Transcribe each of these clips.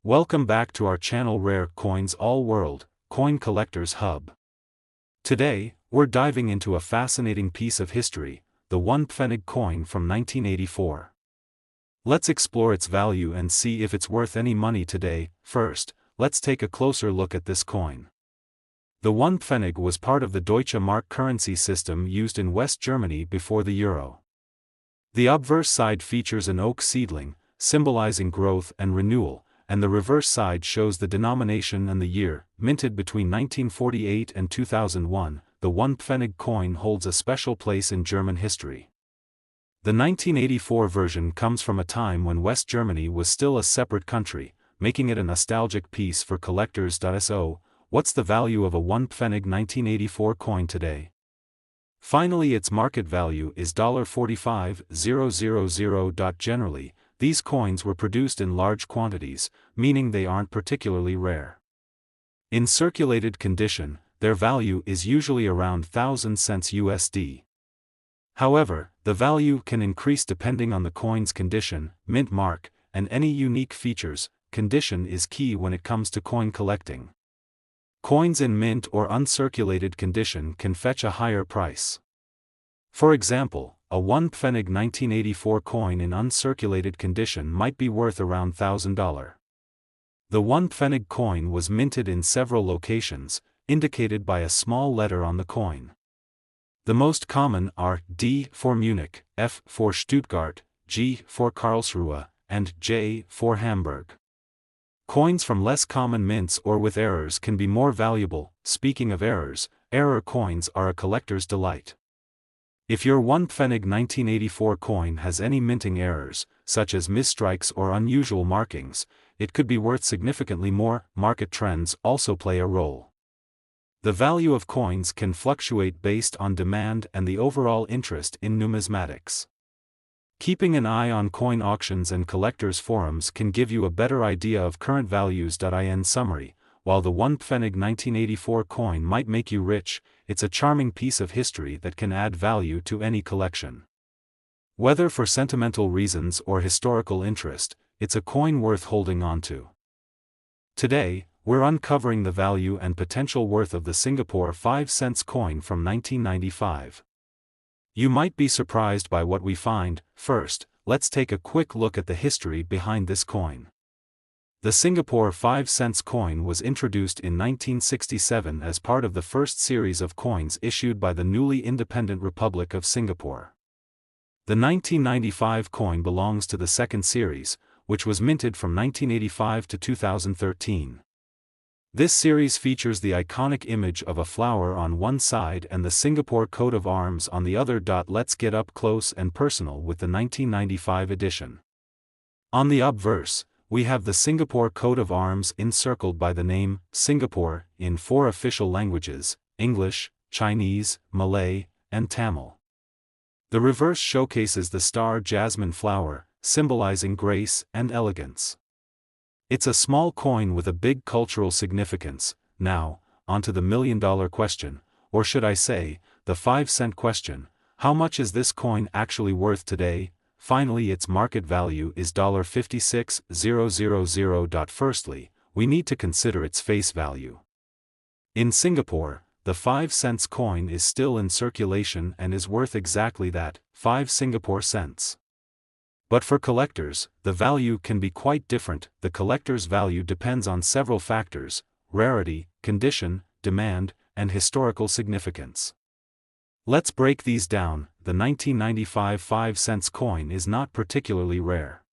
Welcome back to our channel Rare Coins All World, Coin Collectors Hub. Today, we're diving into a fascinating piece of history, the one fenig coin from 1984. Let's explore its value and see if it's worth any money today. First, let's take a closer look at this coin. The one fenig was part of the Deutsche Mark currency system used in West Germany before the euro. The obverse side features an oak seedling, symbolizing growth and renewal, and the reverse side shows the denomination and the year. Minted between 1948 and 2001, the one fenig coin holds a special place in German history. The 1984 version comes from a time when West Germany was still a separate country, making it a nostalgic piece for collectors. So, what's the value of a one fenig 1984 coin today? Finally, its market value is $45,000. Generally, these coins were produced in large quantities, meaning they aren't particularly rare. In circulated condition, their value is usually around 1,000 cents USD. However, the value can increase depending on the coin's condition, mint mark, and any unique features. Condition is key when it comes to coin collecting. Coins in mint or uncirculated condition can fetch a higher price. For example, a one fenig 1984 coin in uncirculated condition might be worth around $1,000. The one fenig coin was minted in several locations, indicated by a small letter on the coin. The most common are D for Munich, F for Stuttgart, G for Karlsruhe, and J for Hamburg. Coins from less common mints or with errors can be more valuable. Speaking of errors, error coins are a collector's delight. If your one fenig 1984 coin has any minting errors, such as misstrikes or unusual markings, it could be worth significantly more. Market trends also play a role. The value of coins can fluctuate based on demand and the overall interest in numismatics. Keeping an eye on coin auctions and collectors' forums can give you a better idea of current values. In summary, while the one fenig 1984 coin might make you rich, it's a charming piece of history that can add value to any collection. Whether for sentimental reasons or historical interest, it's a coin worth holding on to. Today, we're uncovering the value and potential worth of the Singapore 5 cents coin from 1995. You might be surprised by what we find. First, let's take a quick look at the history behind this coin. The Singapore 5 cents coin was introduced in 1967 as part of the first series of coins issued by the newly independent Republic of Singapore. The 1995 coin belongs to the second series, which was minted from 1985 to 2013. This series features the iconic image of a flower on one side and the Singapore coat of arms on the other. Let's get up close and personal with the 1995 edition. On the obverse, we have the Singapore coat of arms encircled by the name, Singapore, in 4 official languages: English, Chinese, Malay, and Tamil. The reverse showcases the star jasmine flower, symbolizing grace and elegance. It's a small coin with a big cultural significance. Now, onto the million-dollar question, or should I say, the 5-cent question: how much is this coin actually worth today? Finally, its market value is $56,000. Firstly, we need to consider its face value. In Singapore, the 5 cents coin is still in circulation and is worth exactly that, 5 Singapore cents. But for collectors, the value can be quite different. The collector's value depends on several factors: rarity, condition, demand, and historical significance. Let's break these down. The 1995 5 cents coin is not particularly rare.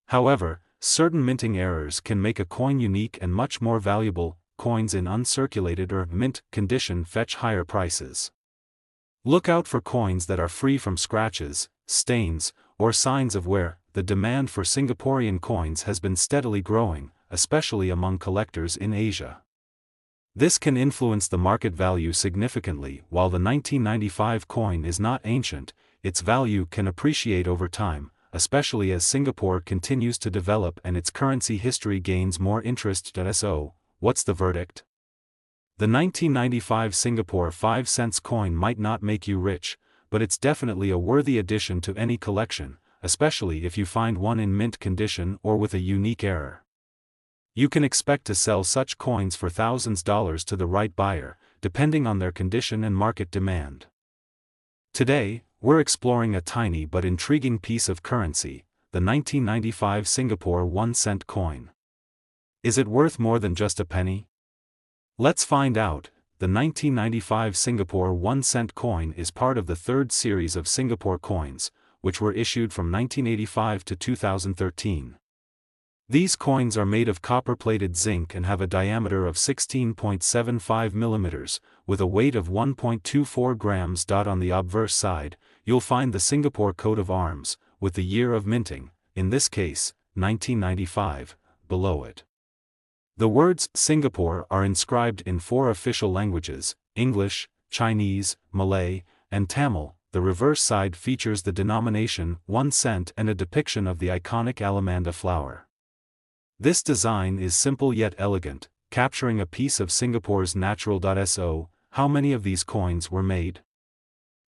However, certain minting errors can make a coin unique and much more valuable. Coins in uncirculated or mint condition fetch higher prices. Look out for coins that are free from scratches, stains, or signs of wear. The demand for Singaporean coins has been steadily growing, especially among collectors in Asia. This can influence the market value significantly. While the 1995 coin is not ancient, its value can appreciate over time, especially as Singapore continues to develop and its currency history gains more interest. So, what's the verdict? The 1995 Singapore 5 cents coin might not make you rich, but it's definitely a worthy addition to any collection, especially if you find one in mint condition or with a unique error. You can expect to sell such coins for thousands of dollars to the right buyer, depending on their condition and market demand. Today, we're exploring a tiny but intriguing piece of currency, the 1995 Singapore 1-cent coin. Is it worth more than just a penny? Let's find out. The 1995 Singapore 1-cent coin is part of the third series of Singapore coins, which were issued from 1985 to 2013. These coins are made of copper-plated zinc and have a diameter of 16.75 millimeters, with a weight of 1.24 grams. On the obverse side, you'll find the Singapore coat of arms, with the year of minting, in this case, 1995, below it. The words Singapore are inscribed in 4 official languages: English, Chinese, Malay, and Tamil. The reverse side features the denomination 1 cent and a depiction of the iconic allamanda flower. This design is simple yet elegant, capturing a piece of Singapore's natural. So, how many of these coins were made?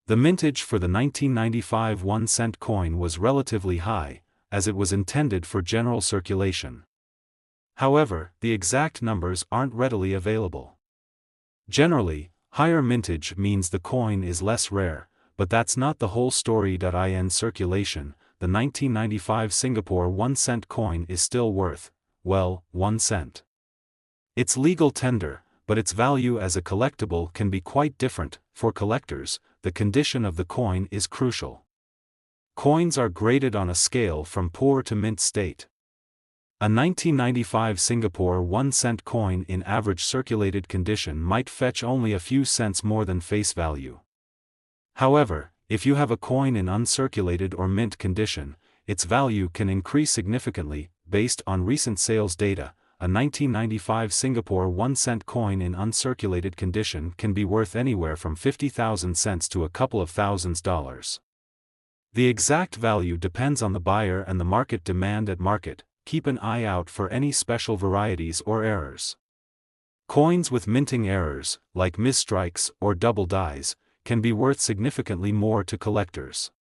The mintage for the 1995 1-cent coin was relatively high, as it was intended for general circulation. However, the exact numbers aren't readily available. Generally, higher mintage means the coin is less rare, but that's not the whole story. In circulation, the 1995 Singapore 1-cent coin is still worth, well, 1 cent. It's legal tender, but its value as a collectible can be quite different. For collectors, the condition of the coin is crucial. Coins are graded on a scale from poor to mint state. A 1995 Singapore 1-cent coin in average circulated condition might fetch only a few cents more than face value. However, if you have a coin in uncirculated or mint condition, its value can increase significantly. Based on recent sales data, a 1995 Singapore 1-cent coin in uncirculated condition can be worth anywhere from 50,000 cents to a couple of thousands dollars. The exact value depends on the buyer and the market demand at market. Keep an eye out for any special varieties or errors. Coins with minting errors, like misstrikes or double dies, can be worth significantly more to collectors.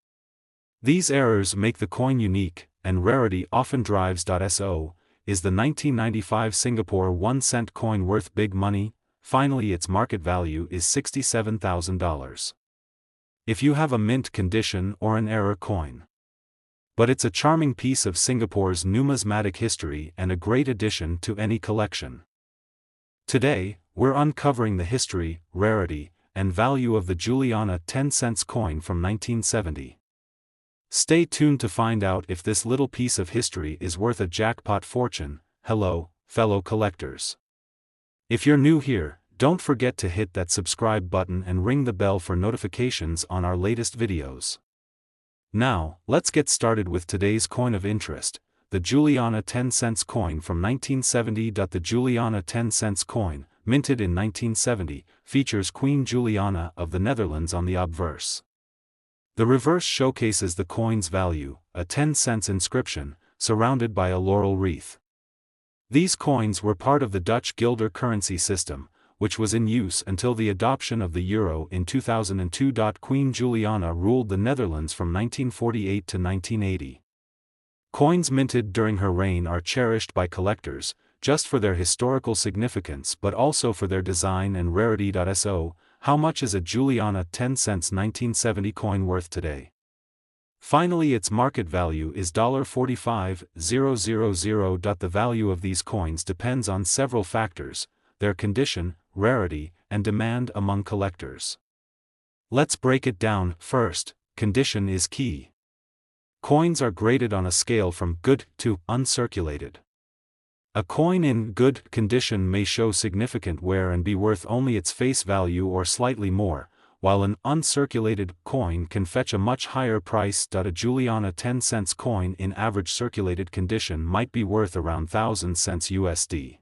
These errors make the coin unique, and rarity often drives. So, is the 1995 Singapore 1-cent coin worth big money? Finally, its market value is $67,000. If you have a mint condition or an error coin. But it's a charming piece of Singapore's numismatic history and a great addition to any collection. Today, we're uncovering the history, rarity, and value of the Juliana 10-cent coin from 1970. Stay tuned to find out if this little piece of history is worth a jackpot fortune. Hello, fellow collectors. If you're new here, don't forget to hit that subscribe button and ring the bell for notifications on our latest videos. Now, let's get started with today's coin of interest, the Juliana 10-cent coin from 1970. The Juliana 10-cent coin, minted in 1970, features Queen Juliana of the Netherlands on the obverse. The reverse showcases the coin's value, a 10-cent inscription, surrounded by a laurel wreath. These coins were part of the Dutch guilder currency system, which was in use until the adoption of the euro in 2002. Queen Juliana ruled the Netherlands from 1948 to 1980. Coins minted during her reign are cherished by collectors, just for their historical significance but also for their design and rarity. So, how much is a Juliana 10-cent 1970 coin worth today? Finally, its market value is $45,000. The value of these coins depends on several factors: their condition, rarity, and demand among collectors. Let's break it down. First, condition is key. Coins are graded on a scale from good to uncirculated. A coin in good condition may show significant wear and be worth only its face value or slightly more, while an uncirculated coin can fetch a much higher price. A Juliana 10-cent coin in average circulated condition might be worth around 1,000 cents USD.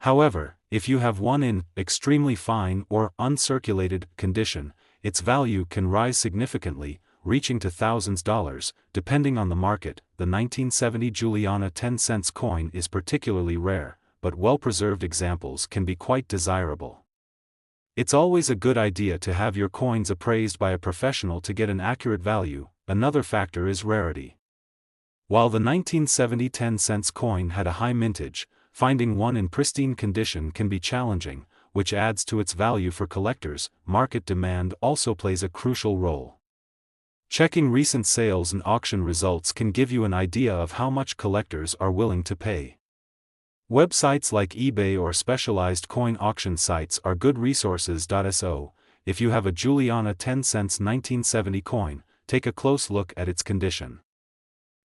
However, if you have one in extremely fine or uncirculated condition, its value can rise significantly, reaching to thousands of dollars, depending on the market. The 1970 Juliana 10-cent coin is particularly rare, but well-preserved examples can be quite desirable. It's always a good idea to have your coins appraised by a professional to get an accurate value. Another factor is rarity. While the 1970 10-cent coin had a high mintage, finding one in pristine condition can be challenging, which adds to its value for collectors. Market demand also plays a crucial role. Checking recent sales and auction results can give you an idea of how much collectors are willing to pay. Websites like eBay or specialized coin auction sites are good resources. So, if you have a Juliana 10 cents 1970 coin, take a close look at its condition.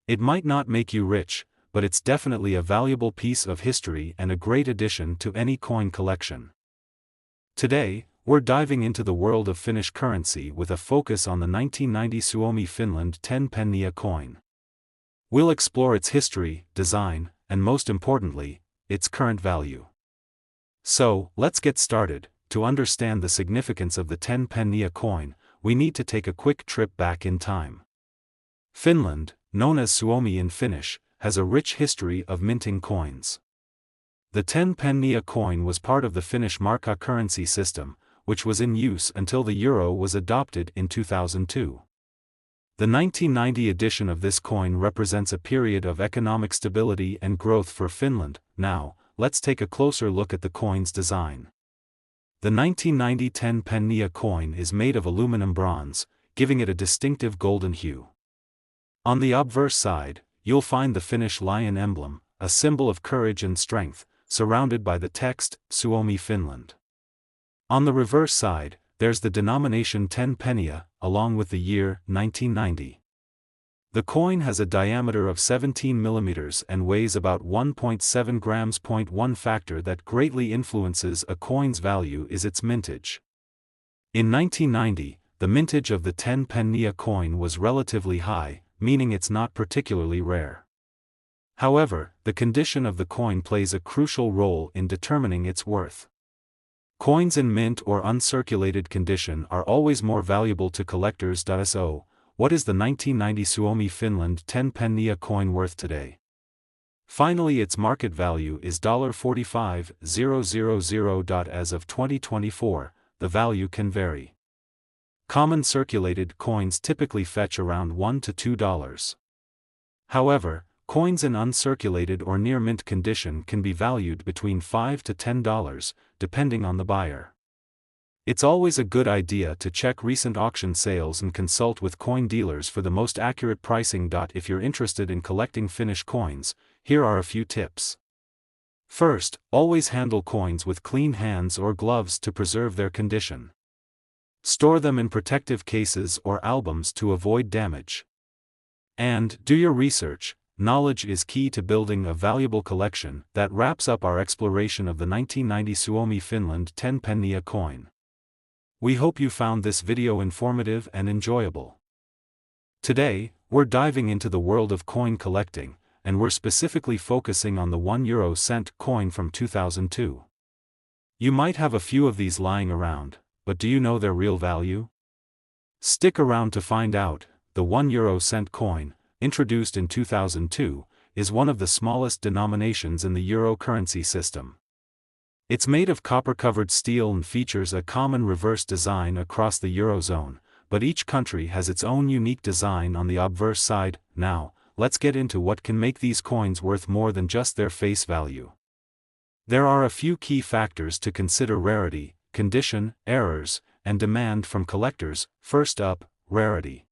It might not make you rich, but it's definitely a valuable piece of history and a great addition to any coin collection. Today, we're diving into the world of Finnish currency with a focus on the 1990 Suomi Finland 10 penia coin. We'll explore its history, design, and most importantly, its current value. So, let's get started. To understand the significance of the 10 penia coin, we need to take a quick trip back in time. Finland, known as Suomi in Finnish, has a rich history of minting coins. The 10 penia coin was part of the Finnish markka currency system, which was in use until the euro was adopted in 2002. The 1990 edition of this coin represents a period of economic stability and growth for Finland. Now, let's take a closer look at the coin's design. The 1990 10 penia coin is made of aluminum bronze, giving it a distinctive golden hue. On the obverse side, you'll find the Finnish lion emblem, a symbol of courage and strength, surrounded by the text, Suomi Finland. On the reverse side, there's the denomination 10 penia, along with the year, 1990. The coin has a diameter of 17 millimeters and weighs about 1.7 grams. One factor that greatly influences a coin's value is its mintage. In 1990, the mintage of the 10 penia coin was relatively high, meaning it's not particularly rare. However, the condition of the coin plays a crucial role in determining its worth. Coins in mint or uncirculated condition are always more valuable to collectors. So, what is the 1990 Suomi Finland 10 penia coin worth today? Finally, its market value is $45,000. As of 2024, the value can vary. Common circulated coins typically fetch around $1 to $2. However, coins in uncirculated or near mint condition can be valued between $5 to $10, depending on the buyer. It's always a good idea to check recent auction sales and consult with coin dealers for the most accurate pricing. If you're interested in collecting Finnish coins, here are a few tips. First, always handle coins with clean hands or gloves to preserve their condition. Store them in protective cases or albums to avoid damage. And do your research. Knowledge is key to building a valuable collection. That wraps up our exploration of the 1990 Suomi Finland 10 penia coin. We hope you found this video informative and enjoyable. Today, we're diving into the world of coin collecting, and we're specifically focusing on the €1 coin from 2002. You might have a few of these lying around, but do you know their real value? Stick around to find out. The €1 coin, introduced in 2002, is one of the smallest denominations in the euro currency system. It's made of copper-covered steel and features a common reverse design across the eurozone, but each country has its own unique design on the obverse side. Now, let's get into what can make these coins worth more than just their face value. There are a few key factors to consider: rarity, condition, errors, and demand from collectors. First up, rarity.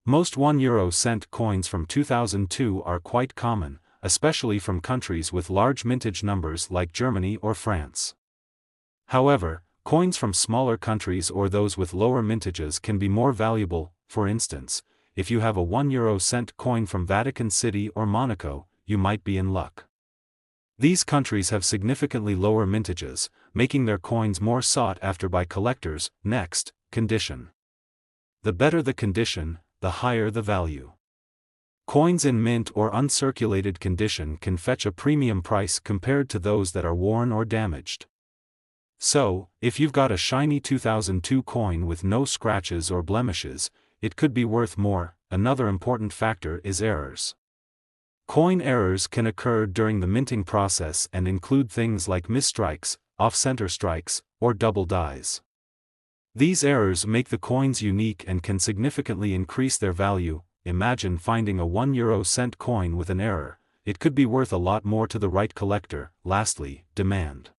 Most €1 coins from 2002 are quite common, especially from countries with large mintage numbers like Germany or France. However, coins from smaller countries or those with lower mintages can be more valuable. For instance, if you have a €1 coin from Vatican City or Monaco, you might be in luck. These countries have significantly lower mintages, making their coins more sought after by collectors. Next, condition. The better the condition, the higher the value. Coins in mint or uncirculated condition can fetch a premium price compared to those that are worn or damaged. So, if you've got a shiny 2002 coin with no scratches or blemishes, it could be worth more. Another important factor is errors. Coin errors can occur during the minting process and include things like misstrikes, off-center strikes, or double dies. These errors make the coins unique and can significantly increase their value. Imagine finding a €1 coin with an error. it could be worth a lot more to the right collector. Lastly, demand.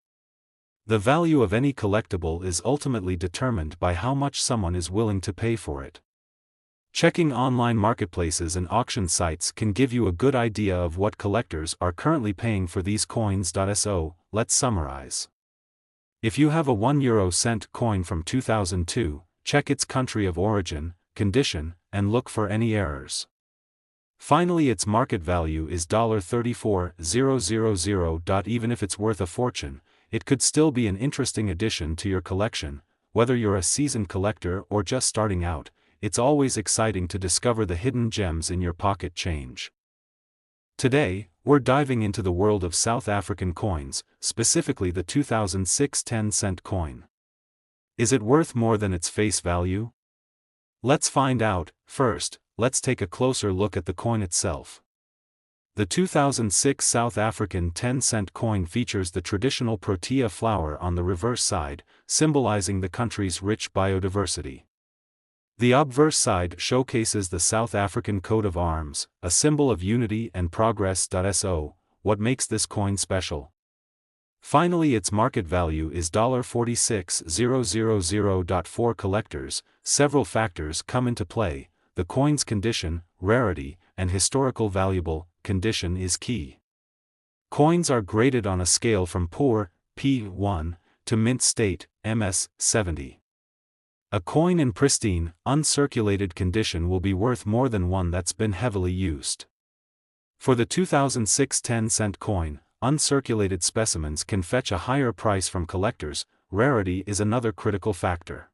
The value of any collectible is ultimately determined by how much someone is willing to pay for it. Checking online marketplaces and auction sites can give you a good idea of what collectors are currently paying for these coins. So, let's summarize. If you have a €1 coin from 2002, check its country of origin, condition, and look for any errors. Finally, its market value is $34,000. Even if it's worth a fortune, it could still be an interesting addition to your collection. Whether you're a seasoned collector or just starting out, it's always exciting to discover the hidden gems in your pocket change. Today, we're diving into the world of South African coins, specifically the 2006 10-cent coin. Is it worth more than its face value? Let's find out. First, let's take a closer look at the coin itself. The 2006 South African 10-cent coin features the traditional protea flower on the reverse side, symbolizing the country's rich biodiversity. The obverse side showcases the South African coat of arms, a symbol of unity and progress. So, what makes this coin special? Finally, its market value is $46,000. For collectors, several factors come into play. The coin's condition, rarity, and historical valuable condition is key. Coins are graded on a scale from poor, P1, to mint state, MS, 70. A coin in pristine, uncirculated condition will be worth more than one that's been heavily used. For the 2006 10-cent coin, uncirculated specimens can fetch a higher price from collectors. Rarity is another critical factor.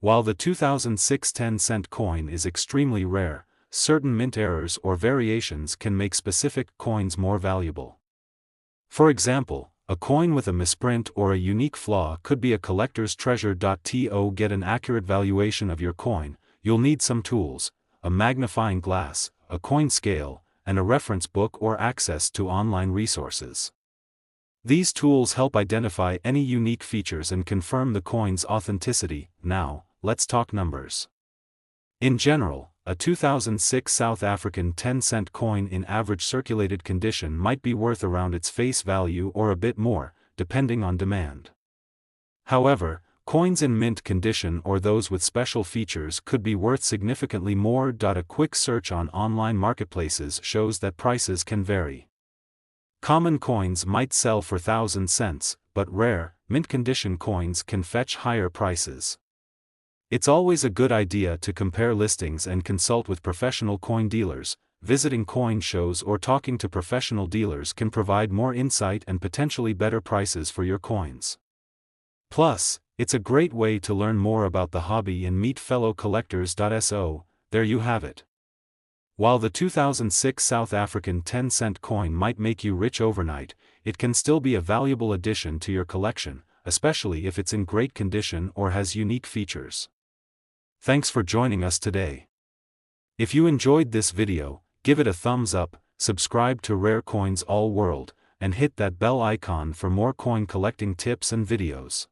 While the 2006 10-cent coin is extremely rare, certain mint errors or variations can make specific coins more valuable. For example, a coin with a misprint or a unique flaw could be a collector's treasure. To get an accurate valuation of your coin, you'll need some tools: a magnifying glass, a coin scale, and a reference book or access to online resources. These tools help identify any unique features and confirm the coin's authenticity. Now, let's talk numbers. In general, a 2006 South African 10-cent coin in average circulated condition might be worth around its face value or a bit more, depending on demand. However, coins in mint condition or those with special features could be worth significantly more. A quick search on online marketplaces shows that prices can vary. Common coins might sell for thousands cents, but rare, mint condition coins can fetch higher prices. It's always a good idea to compare listings and consult with professional coin dealers. Visiting coin shows or talking to professional dealers can provide more insight and potentially better prices for your coins. Plus, it's a great way to learn more about the hobby and meet fellow collectors. So, there you have it. While the 2006 South African 10-cent coin might make you rich overnight, it can still be a valuable addition to your collection, especially if it's in great condition or has unique features. Thanks for joining us today. If you enjoyed this video, give it a thumbs up, subscribe to Rare Coins All World, and hit that bell icon for more coin collecting tips and videos.